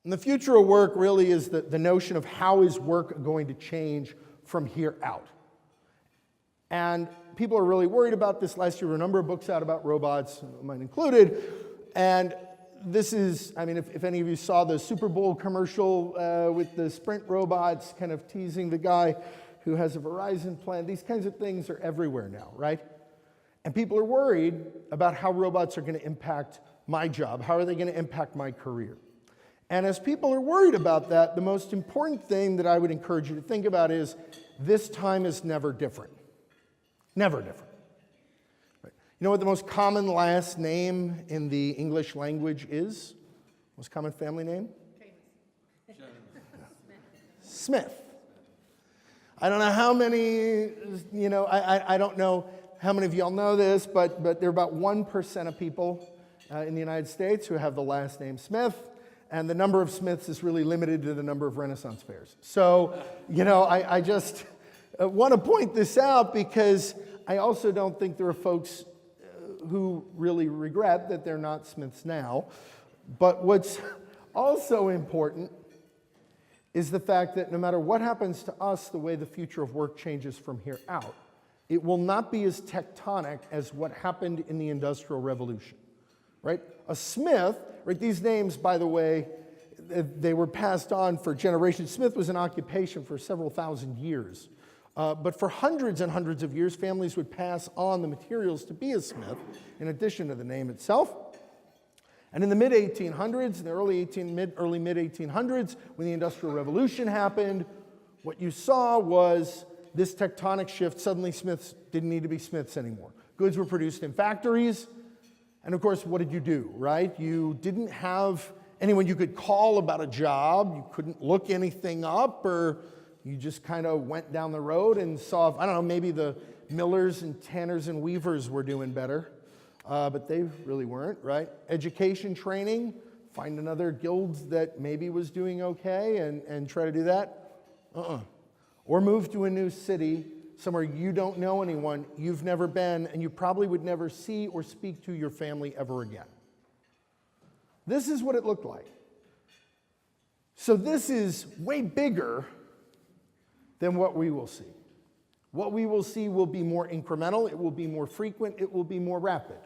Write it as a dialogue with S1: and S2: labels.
S1: And the future of work really is the notion of how is work going to change from here out. And people are really worried about this. Last year, there were a number of books out about robots, mine included. And this is, I mean, if any of you saw the Super Bowl commercial with the Sprint robots kind of teasing the guy who has a Verizon plan, these kinds of things are everywhere now, right? And people are worried about how robots are going to impact my job. How are they going to impact my career? And as people are worried about that, the most important thing that I would encourage you to think about is this time is never different. Never different. Right? You know what the most common last name in the English language is? Most common family name? Smith. I don't know how many, I don't know how many of y'all know this, but there are about 1% of people in the United States who have the last name Smith. And the number of Smiths is really limited to the number of Renaissance fairs. So, I just want to point this out because I also don't think there are folks who really regret that they're not Smiths now. But what's also important is the fact that no matter what happens to us, the way the future of work changes from here out, it will not be as tectonic as what happened in the Industrial Revolution, right? A Smith, right, these names, by the way, they were passed on for generations. Smith was an occupation for several thousand years. But for hundreds and hundreds of years, families would pass on the materials to be a Smith, in addition to the name itself. And in the mid-1800s, in the early mid-1800s, when the Industrial Revolution happened, what you saw was this tectonic shift. Suddenly, Smiths didn't need to be Smiths anymore. Goods were produced in factories. And of course, what did you do, right? You didn't have anyone you could call about a job. You couldn't look anything up, or you just kind of went down the road and saw, I don't know, maybe the millers and tanners and weavers were doing better, but they really weren't, right? Education, training, find another guild that maybe was doing okay and try to do that. Or move to a new city, somewhere you don't know anyone, you've never been, and you probably would never see or speak to your family ever again. This is what it looked like. So this is way bigger than what we will see. What we will see will be more incremental, it will be more frequent, it will be more rapid.